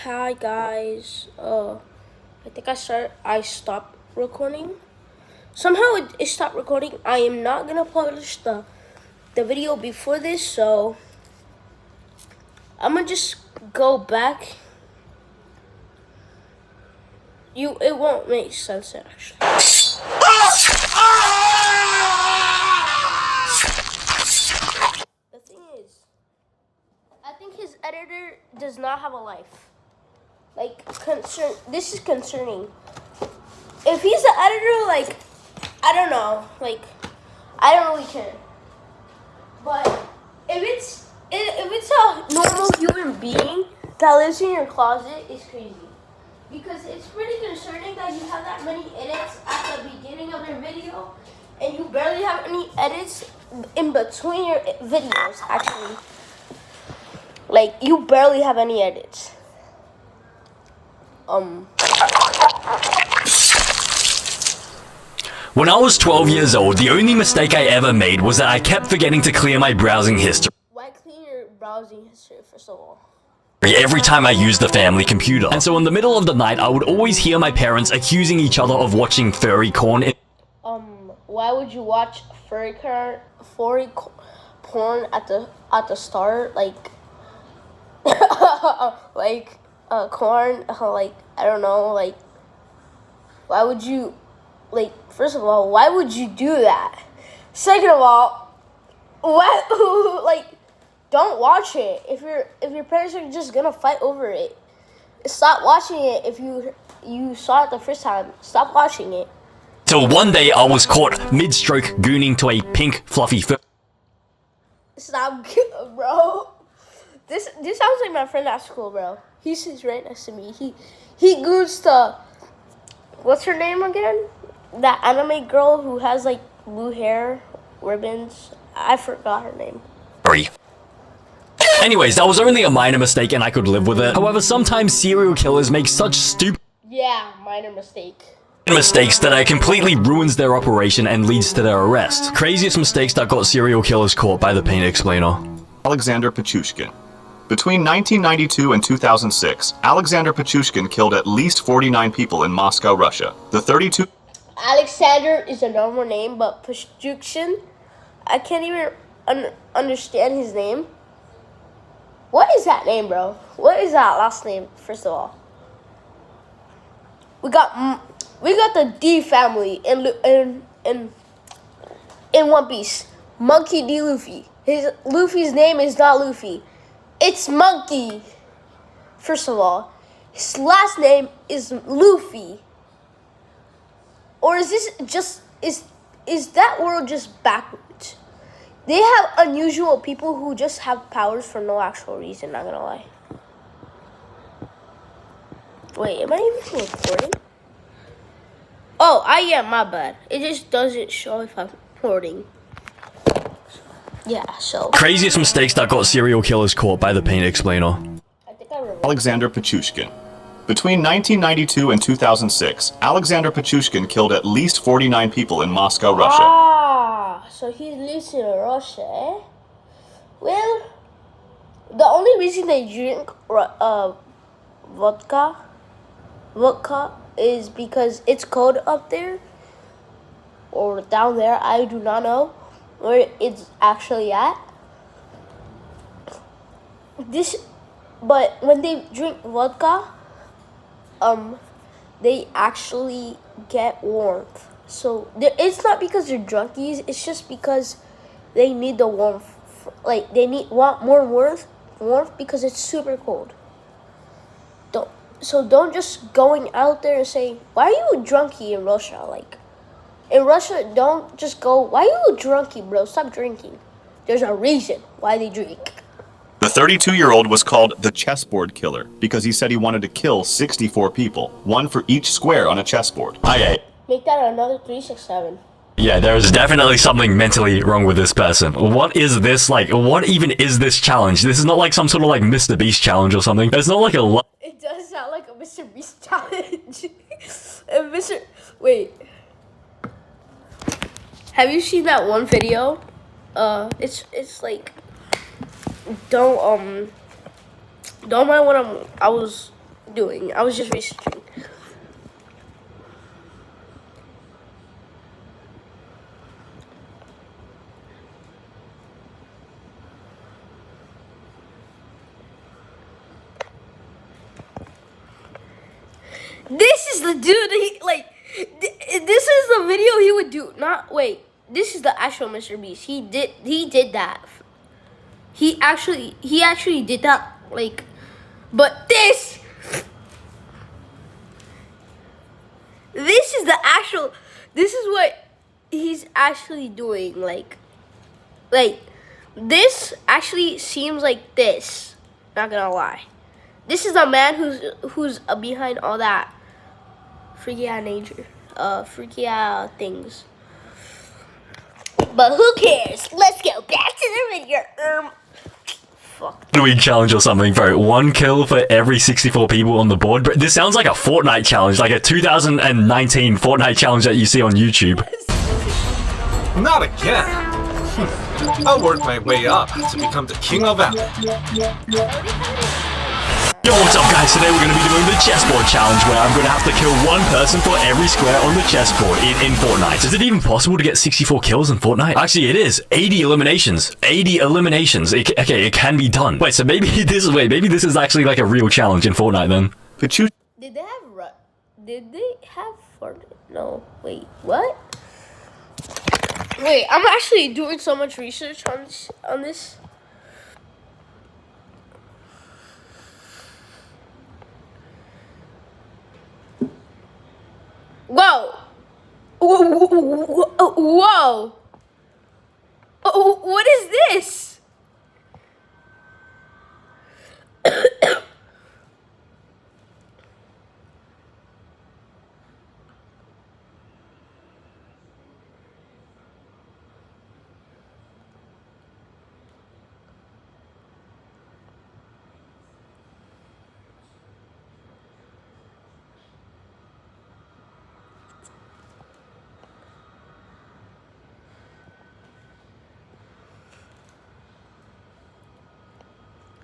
Hi guys. I think I stopped recording. Somehow it stopped recording. I am not gonna publish the video before this, so I'm gonna just go back. It won't make sense actually. The thing is, I think his editor does not have a life. This is concerning. If he's the editor, I don't know, I don't really care. But if it's a normal human being that lives in your closet, it's crazy. Because it's pretty concerning that you have that many edits at the beginning of your video, and you barely have any edits in between your videos, actually. You barely have any edits. When I was 12 years old, the only mistake I ever made was that I kept forgetting to clear my browsing history Why clean your browsing history first of all? every time I used the family computer. And so in the middle of the night, I would always hear my parents accusing each other of watching furry porn. Why would you watch furry porn at the start? Corn, I don't know, why would you, first of all, why would you do that? Second of all, what, don't watch it. If your parents are just gonna fight over it, stop watching it. If you saw it the first time, stop watching it. Till one day I was caught mid-stroke gooning to a pink fluffy fur. Stop, bro. This sounds like my friend at school, bro. He sits right next to me. He goes to, what's her name again? That anime girl who has blue hair, ribbons. I forgot her name. Sorry. Anyways, that was only a minor mistake and I could live with it. However, sometimes serial killers make such stupid Minor mistake. mistakes that it completely ruins their operation and leads to their arrest. Craziest mistakes that got serial killers caught by the Pain Explainer. Alexander Pichushkin. Between 1992 and 2006, Alexander Pichushkin killed at least 49 people in Moscow, Russia. The 32 Alexander is a normal name, but Pichushkin, I can't even understand his name. What is that name, bro? What is that last name, first of all? We got the D family in One Piece. Monkey D. Luffy. Luffy's name is not Luffy. It's Monkey. First of all, his last name is Luffy. Or is that world just backwards? They have unusual people who just have powers for no actual reason, not gonna lie. Wait, am I even recording? Oh, I am, my bad. It just doesn't show if I'm recording. Yeah, so. Craziest mistakes that got serial killers caught by the Pain Explainer. I think I remember. Alexander Pichushkin. Between 1992 and 2006, Alexander Pichushkin killed at least 49 people in Moscow, Russia. So he lives in Russia, eh? Well, the only reason they drink vodka is because it's cold up there or down there. I do not know where it's actually at. But when they drink vodka, they actually get warmth. So it's not because they're drunkies. It's just because they need the warmth. They want more warmth because it's super cold. Don't just going out there and saying, why are you a drunkie in Russia? In Russia, don't just go, why are you a drunkie, bro? Stop drinking. There's a reason why they drink. The 32-year-old was called the chessboard killer because he said he wanted to kill 64 people, one for each square on a chessboard. Make that another 367. Yeah, there is definitely something mentally wrong with this person. What is this what even is this challenge? This is not like some sort of Mr. Beast challenge or something. It's not like a It does sound like a Mr. Beast challenge. Wait. Have you seen that one video? It's don't mind what I was doing. I was just researching. This is the dude this is the video he would do. This is the actual Mr. Beast. He did that. He actually did that, like, but this is the actual, this is what he's actually doing, like this actually seems like this, not gonna lie. This is the man who's behind all that freaky out nature, freaky out things. But who cares? Let's go back to the video. Fuck. Doing challenge or something, bro. 1 kill for every 64 people on the board. But this sounds like a Fortnite challenge, like a 2019 Fortnite challenge that you see on YouTube. Not again. I'll work my way up to become the king of Apple. Yo, what's up guys? Today we're going to be doing the chessboard challenge where I'm going to have to kill 1 person for every square on the chessboard in Fortnite. Is it even possible to get 64 kills in Fortnite? Actually, it is. 80 eliminations. 80 eliminations. Okay, it can be done. Wait, so maybe this is actually like a real challenge in Fortnite then. Did they have Fortnite? No, wait, what? Wait, I'm actually doing so much research on this. Whoa! Whoa! What is this?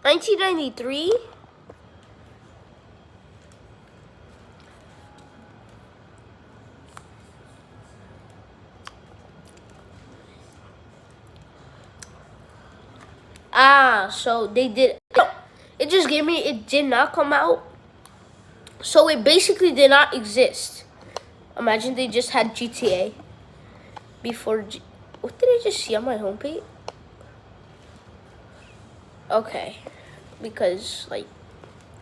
$1993? So they did. It just gave me, it did not come out. So it basically did not exist. Imagine they just had GTA before. What did I just see on my homepage? Okay, because like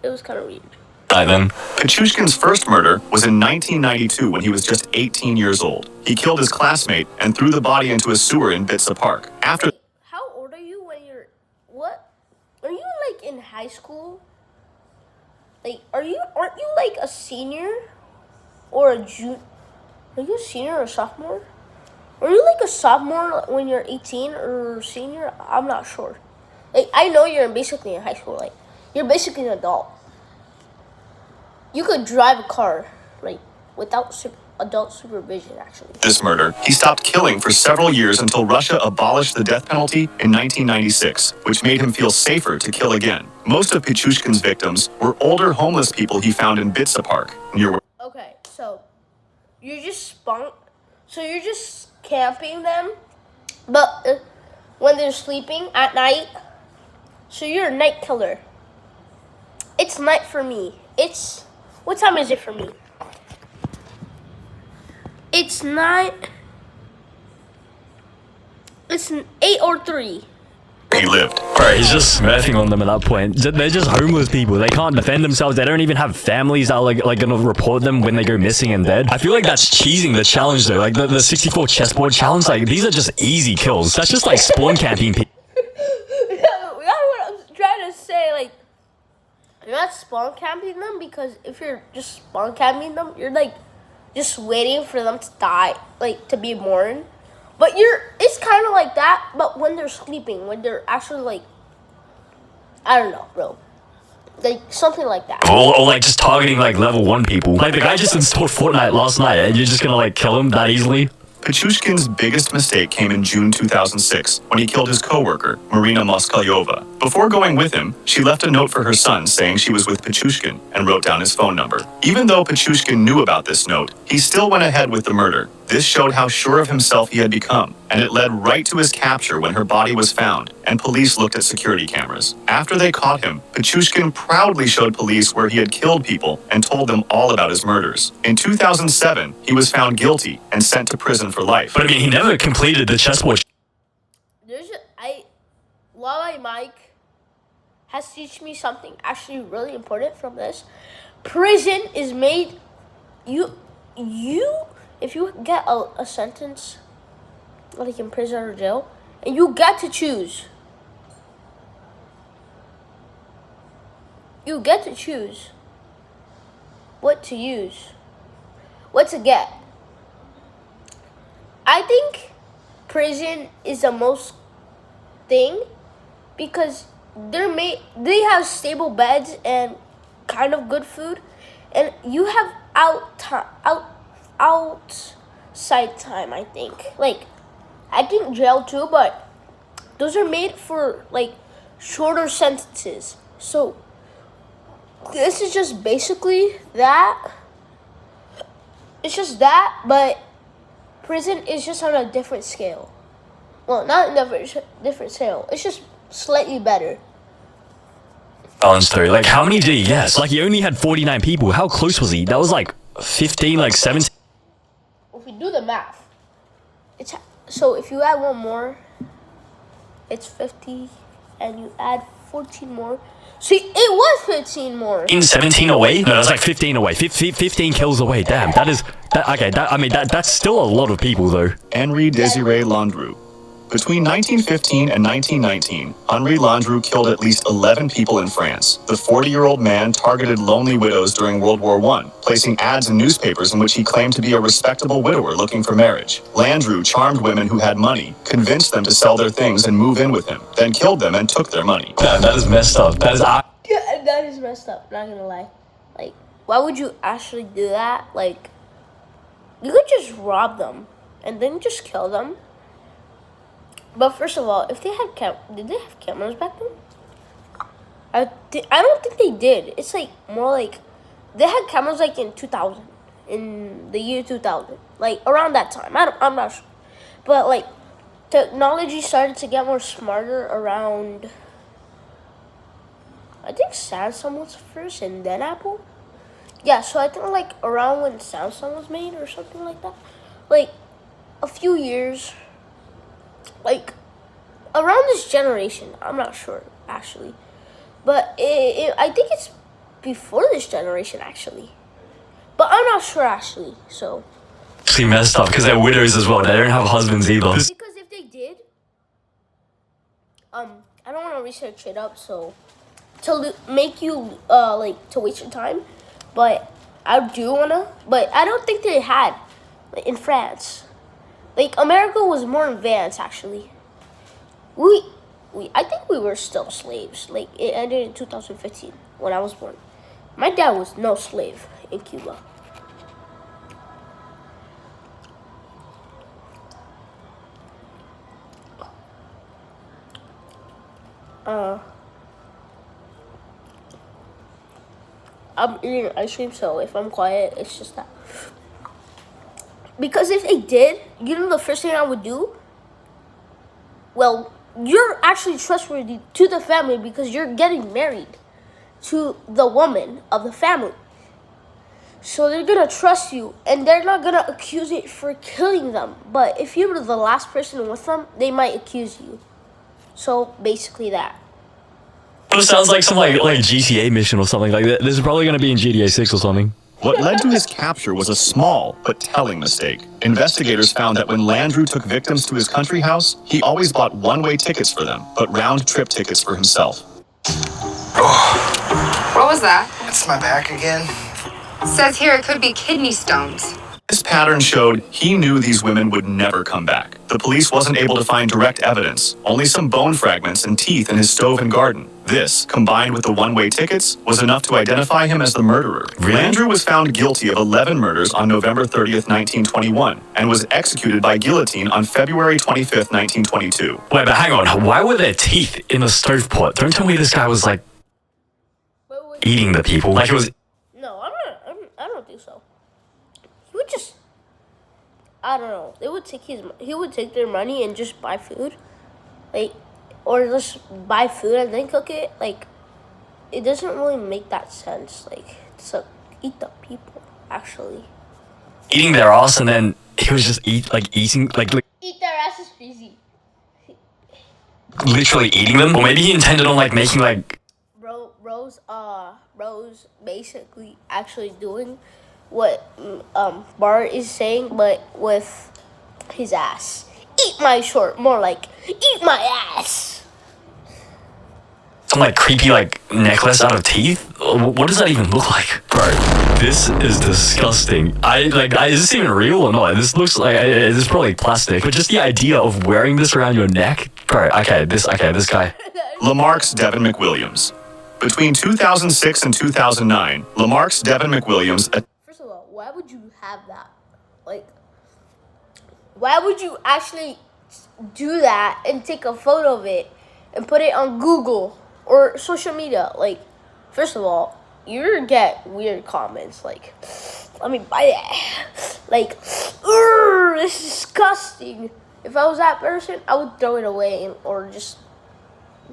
it was kind of weird. Then. Pichushkin's first murder was in 1992 when he was just 18 years old. He killed his classmate and threw the body into a sewer in Bitsa Park. After How old are you when you're, what? Are you like in high school? Like, aren't you like a senior or a junior? Are you a senior or a sophomore? Are you like a sophomore when you're 18 or senior? I'm not sure. Like, I know you're basically in high school. Like, you're basically an adult. You could drive a car, like, without adult supervision, actually. this murder, he stopped killing for several years until Russia abolished the death penalty in 1996, which made him feel safer to kill again. Most of Pichushkin's victims were older homeless people he found in Bitsa Park, near where Okay, so you're just you're just camping them, but when they're sleeping at night. So you're a night killer. It's night for me. What time is it for me? It's 8 or 3. he lived. Bro, he's just smurfing on them at that point. They're just homeless people. They can't defend themselves. They don't even have families that are like gonna report them when they go missing and dead. I feel like that's cheesing the challenge though. Like the 64 chessboard challenge, like these are just easy kills. That's just like spawn camping people. You're not spawn camping them, because if you're just spawn camping them, you're like just waiting for them to die, like to be born. But it's kind of like that, but when they're sleeping, when they're actually like, I don't know, bro. Like something like that. Or like just targeting like level 1 people. Like the guy just installed Fortnite last night and you're just gonna like kill him that easily? Pichushkin's biggest mistake came in June 2006 when he killed his co-worker, Marina Moskalyova. Before going with him, she left a note for her son saying she was with Pichushkin and wrote down his phone number. Even though Pichushkin knew about this note, he still went ahead with the murder. This showed how sure of himself he had become, and it led right to his capture when her body was found, and police looked at security cameras. After they caught him, Pichushkin proudly showed police where he had killed people and told them all about his murders. In 2007, he was found guilty and sent to prison for life. But I mean, he never completed the chessboard. Lala Mike has taught me something actually really important from this. Prison is made, if you get a sentence, like in prison or jail, and you get to choose. You get to choose what to use, what to get. I think prison is the most thing because they have stable beds and kind of good food, and you have outside time. I think jail too, but those are made for like shorter sentences. So this is just basically that. It's just that, but prison is just on a different scale. Well, not a different scale. It's just slightly better. Balance through. Like, how many did he guess? Like, he only had 49 people. How close was he? That was like 15, like 17. If we do the math, so if you add one more, it's 50, and you add 14 more. See, it was 15 more. 17 away? No, that's like 15 away. 15 kills away. Damn, that's still a lot of people, though. Henri Désiré Landru. Between 1915 and 1919, Henri Landru killed at least 11 people in France. The 40-year-old man targeted lonely widows during World War I, placing ads in newspapers in which he claimed to be a respectable widower looking for marriage. Landru charmed women who had money, convinced them to sell their things and move in with him, then killed them and took their money. That is messed up. Yeah, that is messed up, not gonna lie. Like, why would you actually do that? Like, you could just rob them and then just kill them. But first of all, if they had did they have cameras back then? I don't think they did. It's like more like they had cameras like in 2000, in the year 2000, like around that time. I'm not sure, but like technology started to get more smarter around. I think Samsung was first and then Apple. Yeah, so I think like around when Samsung was made or something like that, like a few years. Like, around this generation, I'm not sure, actually. But I think it's before this generation, actually. But I'm not sure, actually, so. Actually messed up, because they're widows as well. They don't have husbands either. Because if they did, I don't want to research it up, so, to make you, to waste your time. But I do want to, but I don't think they had, like, in France. Like, America was more advanced, actually. I think we were still slaves. Like, it ended in 2015, when I was born. My dad was no slave in Cuba. I'm eating ice cream, so if I'm quiet, it's just that. Because if they did, you know the first thing I would do? Well, you're actually trustworthy to the family because you're getting married to the woman of the family. So they're going to trust you, and they're not going to accuse you for killing them. But if you were the last person with them, they might accuse you. So basically that. It sounds like some like GTA mission or something like that. This is probably going to be in GTA 6 or something. What led to his capture was a small but telling mistake. Investigators found that when Landru took victims to his country house, he always bought one-way tickets for them, but round-trip tickets for himself. What was that? It's my back again. Says here it could be kidney stones. This pattern showed he knew these women would never come back. The police wasn't able to find direct evidence, only some bone fragments and teeth in his stove and garden. This, combined with the one-way tickets, was enough to identify him as the murderer. Really? Landrew was found guilty of 11 murders on November 30th, 1921, and was executed by guillotine on February 25th, 1922. Wait, but hang on. Why were there teeth in the stovepot? Don't tell me this guy was like eating the people. Like it was. No, I don't think so. He would just, I don't know. He would take their money and just buy food, like, or just buy food and then cook it. Like, it doesn't really make that sense. Like, to eat the people actually. Eating their ass, and then he was just eating Eat their ass is crazy. literally eating them, or maybe he intended on like making like. Rose basically actually doing what Bart is saying, but with his ass. Eat my short, more like eat my ass. Some like creepy like necklace out of teeth. What does that even look like, bro? This is disgusting. Is this even real or not? This looks like this is probably plastic, but just the idea of wearing this around your neck, bro. This guy. Lamarck's Devin McWilliams. Between 2006 and 2009, Lamarck's Devin McWilliams. First of all, why would you have that? Like, why would you actually do that and take a photo of it and put it on Google or social media? Like, first of all, you get weird comments like, let me buy that. Like, this is disgusting. If I was that person, I would throw it away or just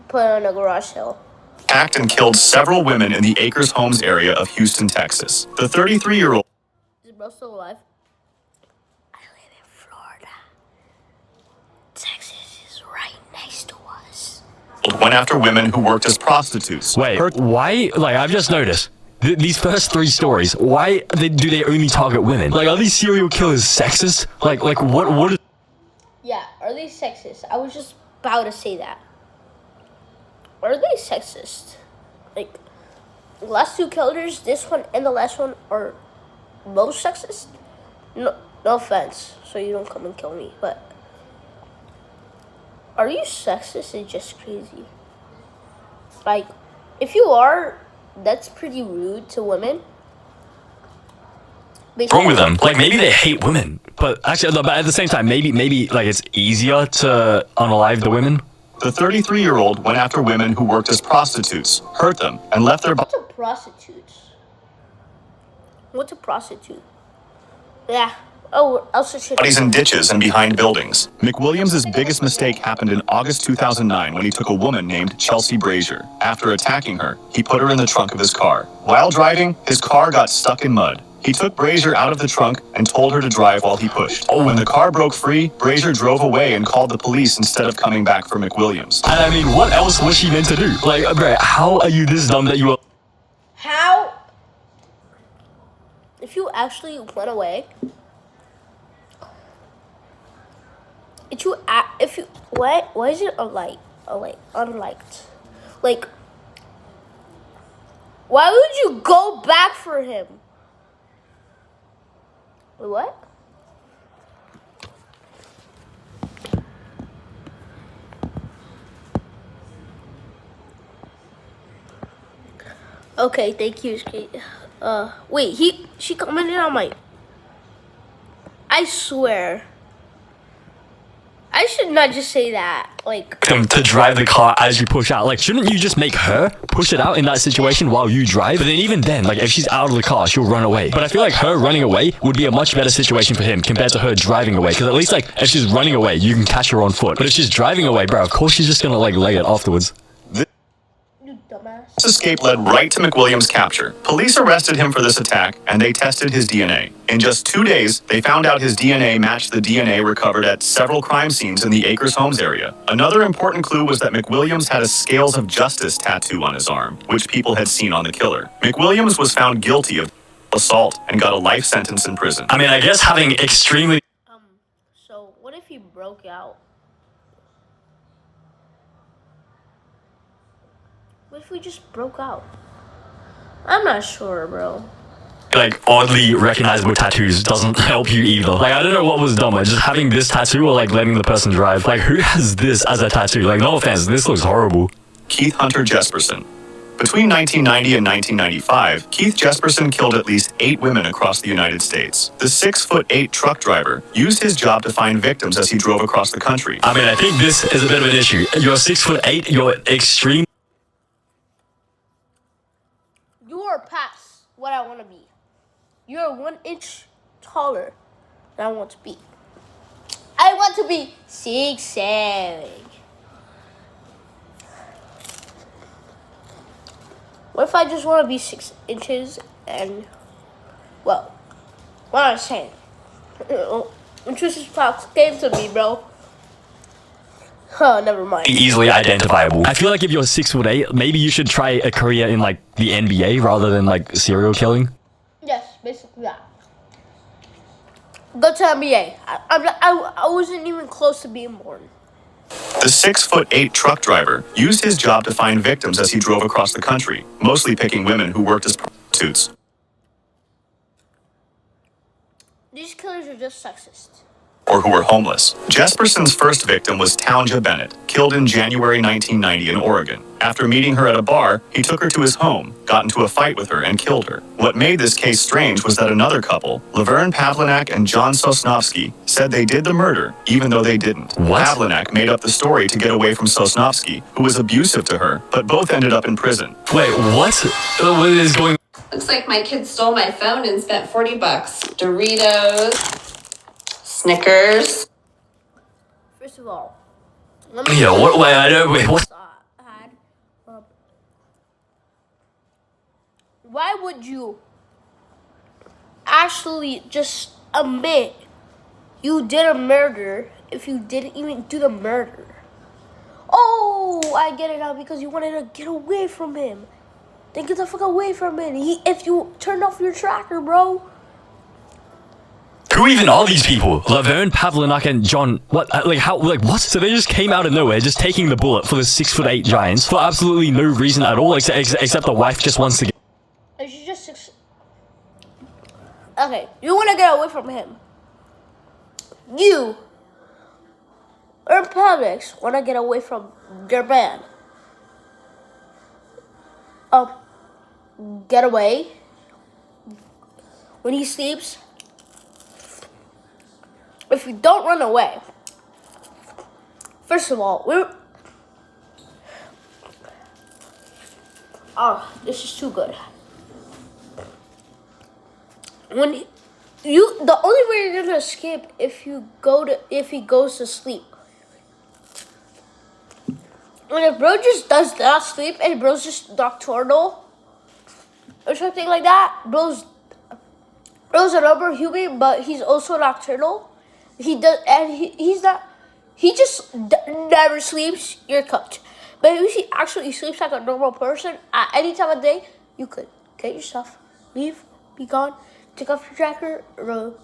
put it on a garage sale. Attacked and killed several women in the Acres Homes area of Houston, Texas. The 33-year-old Is bro still alive? I live in Florida. Texas is right next to us. went after women who worked as prostitutes. Wait, why? Like, I've just noticed. These first three stories, why do they only target women? Like, are these serial killers sexist? Like what? Yeah, are they sexist? I was just about to say that. Are they sexist? Like, the last two killers, this one and the last one, are both sexist? No offense, so you don't come and kill me, but are you sexist? It's just crazy. Like, if you are, that's pretty rude to women. What's wrong with them? Like, maybe they hate women, but actually, but at the same time, maybe like it's easier to unalive the women. The 33-year-old went after women who worked as prostitutes, hurt them, and left their What's a prostitute? What's a prostitute? Yeah. Oh, I'll search it. bodies in ditches and behind buildings. McWilliams' biggest mistake happened in August 2009 when he took a woman named Chelsea Brazier. After attacking her, he put her in the trunk of his car. While driving, his car got stuck in mud. He took Brazier out of the trunk and told her to drive while he pushed. When the car broke free, Brazier drove away and called the police instead of coming back for McWilliams. And I mean, what else was she meant to do? Like, bro, how are you this dumb that you are? How? If you actually went away, why is it unliked? Like, why would you go back for him? What? Okay, thank you. Wait, she commented on my. I swear. I should not just say that. Like, To drive the car as you push out. Like, shouldn't you just make her push it out in that situation while you drive? But then even then, like, if she's out of the car, she'll run away. But I feel like her running away would be a much better situation for him compared to her driving away. Because at least, like, if she's running away, you can catch her on foot. But if she's driving away, bro, of course she's just gonna, like, lay it afterwards. you dumbass. This escape led right to McWilliams' capture. Police arrested him for this attack, and they tested his DNA. In just 2 days, they found out his DNA matched the DNA recovered at several crime scenes in the Acres Homes area. Another important clue was that McWilliams had a Scales of Justice tattoo on his arm, which people had seen on the killer. McWilliams was found guilty of assault and got a life sentence in prison. I mean, I guess having extremely... So what if he broke out? What if we just broke out? I'm not sure, bro. like oddly recognizable tattoos doesn't help you either. Like, I don't know what was dumber, just having this tattoo or like letting the person drive. Like, who has this as a tattoo? Like, no offense, this looks horrible. Keith Hunter Jesperson. Between 1990 and 1995, Keith Jesperson killed at least 8 women across the United States. The 6'8" truck driver used his job to find victims as he drove across the country. I mean, I think this is a bit of an issue. You're 6'8", you're extreme. You are past what I want to be. You're 1 inch taller than I want to be. I want to be 6'7". What if I just want to be 6 inches and, well, what am I saying? Intrusive thoughts came to me, bro. Oh, never mind. Easily identifiable. I feel like if you're 6'8", maybe you should try a career in like the NBA rather than like serial killing. Yes, basically that. Go to NBA. I wasn't even close to being born. The 6'8" truck driver used his job to find victims as he drove across the country, mostly picking women who worked as prostitutes. These killers are just sexist. Or who were homeless. Jesperson's first victim was Townja Bennett, killed in January 1990 in Oregon. After meeting her at a bar, he took her to his home, got into a fight with her, and killed her. What made this case strange was that another couple, Laverne Pavlinak and John Sosnovsky, said they did the murder, even though they didn't. What? Pavlinak made up the story to get away from Sosnovsky, who was abusive to her, but both ended up in prison. Wait, what? What is going? Looks like my kid stole my phone and spent $40. Doritos, Snickers. First of all, let me. Yeah, what? Wait, I don't. Wait, what? Why would you actually just admit you did a murder if you didn't even do the murder? Oh, I get it now, because you wanted to get away from him. Then get the fuck away from him. If you turned off your tracker, bro. Who even are these people? Laverne, Pavlinak, and John. What? Like how? Like what? So they just came out of nowhere, just taking the bullet for the 6'8" giants for absolutely no reason at all, except the wife just wants to get. She's just 6. Okay, you want to get away from him. You or Publix want to get away from their man. Get away when he sleeps. If you don't run away, first of all, this is too good. When the only way you're gonna escape if he goes to sleep. When if bro just does not sleep and bro's just nocturnal or something like that, bro's a normal human, but he's also nocturnal. He does, and he's not. He just never sleeps. You're cooked. But if he actually sleeps like a normal person at any time of day, you could get your stuff, leave, be gone, take off your tracker, or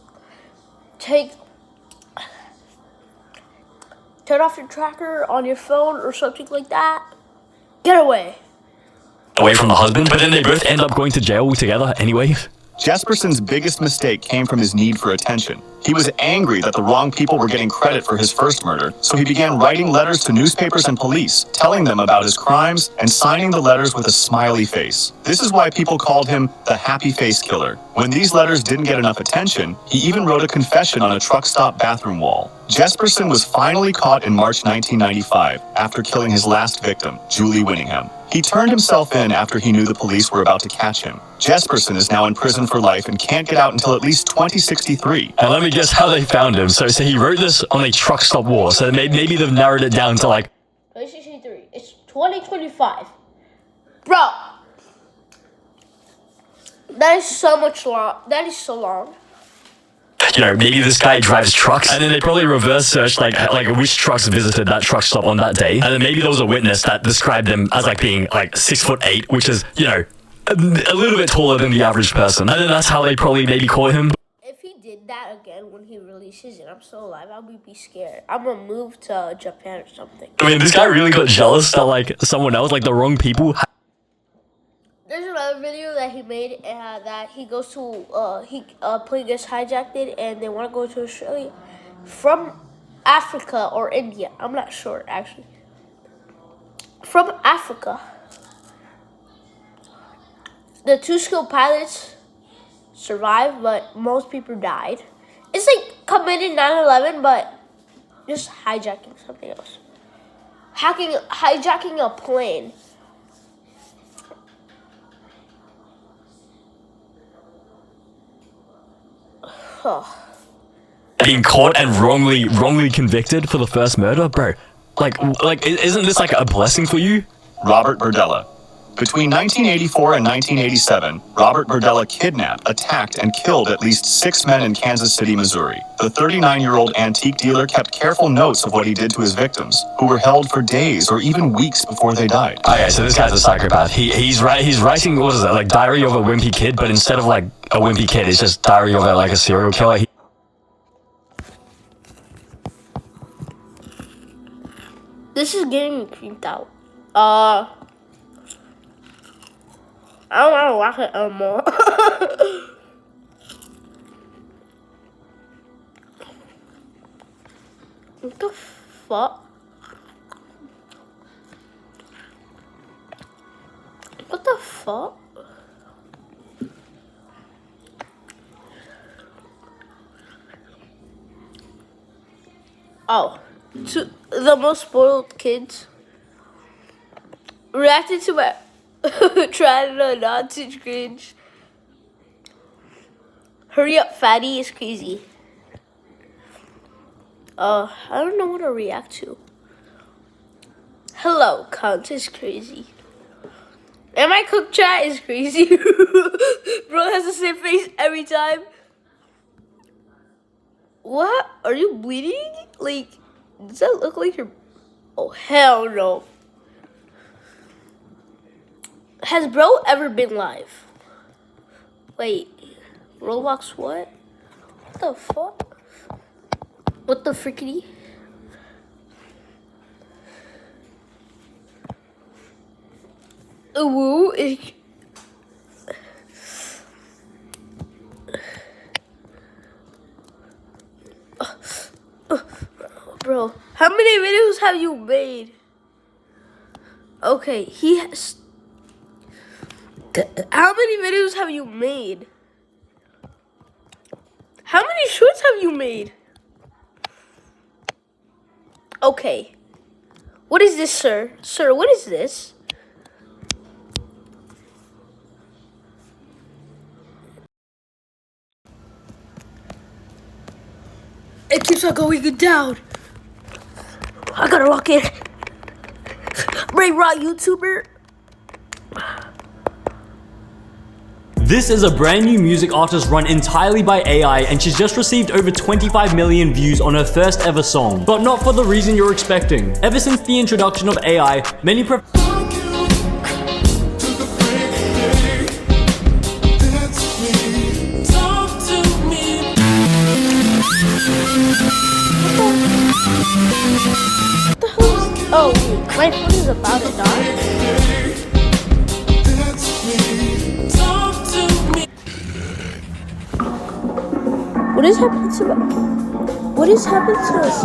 turn off your tracker on your phone or something like that. Get away. Away from the husband, but then they both end up going to jail together anyway. Jesperson's biggest mistake came from his need for attention. He was angry that the wrong people were getting credit for his first murder, so he began writing letters to newspapers and police, telling them about his crimes and signing the letters with a smiley face. This is why people called him the Happy Face Killer. When these letters didn't get enough attention, he even wrote a confession on a truck stop bathroom wall. Jesperson was finally caught in March 1995 after killing his last victim, Julie Winningham. He turned himself in after he knew the police were about to catch him. Jesperson is now in prison for life and can't get out until at least 2063. And let me guess how they found him. So he wrote this on a truck stop wall. So maybe they've narrowed it down to like 2063. It's 2025, bro. That is so much long. That is so long. You know, maybe this guy drives trucks, and then they probably reverse searched like which trucks visited that truck stop on that day, and then maybe there was a witness that described them as like being like 6'8", which is, you know, a little bit taller than the average person, and then that's how they probably maybe caught him. If he did that again when he releases it, I'm still alive, I would be scared. I'm gonna move to Japan or something. I mean, this guy really got jealous that like someone else, like the wrong people. There's another video that he made that he goes to, plane gets hijacked and they want to go to Australia from Africa or India. I'm not sure, actually. from Africa. The 2 skilled pilots survived, but most people died. It's like committing 9/11, but just hijacking something else. Hijacking a plane. Oh. Being caught and wrongly convicted for the first murder, bro. Like, isn't this like a blessing for you? Robert Berdella. Between 1984 and 1987, Robert Berdella kidnapped, attacked, and killed at least 6 men in Kansas City, Missouri. The 39-year-old antique dealer kept careful notes of what he did to his victims, who were held for days or even weeks before they died. Okay, so this guy's a psychopath. He's writing, what is it, like Diary of a Wimpy Kid, but instead of like a wimpy kid, it's just Diary of like a serial killer. This is getting me creeped out. I don't want to watch it anymore. What the fuck? What the fuck? Oh, to the most spoiled kids reacted to my trying to not to cringe. Hurry up, fatty is crazy. I don't know what to react to. Hello, cunt is crazy. And my cook chat is crazy. Bro has the same face every time. What? Are you bleeding? Like, does that look like you're... Oh, hell no. Has bro ever been live? Wait, Roblox what? What the fuck? What the frickety? Woo is... Bro, how many videos have you made? Okay, he has... How many videos have you made? How many shorts have you made? Okay. What is this, sir? Sir, what is this? It keeps on going down. I gotta lock in. Brain rot YouTuber. This is a brand new music artist run entirely by AI, and she's just received over 25 million views on her first ever song. But not for the reason you're expecting. Ever since the introduction of AI, many Oh, my phone is about to die. What is happening to What is happening to us?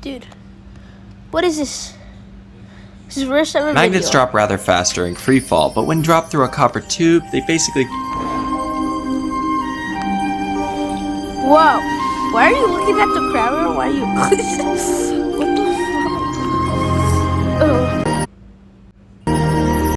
Dude, what is this? This is first ever Magnets video. drop rather fast during free fall, but when dropped through a copper tube, they basically... Whoa! Why are you looking at the camera? Why are you... What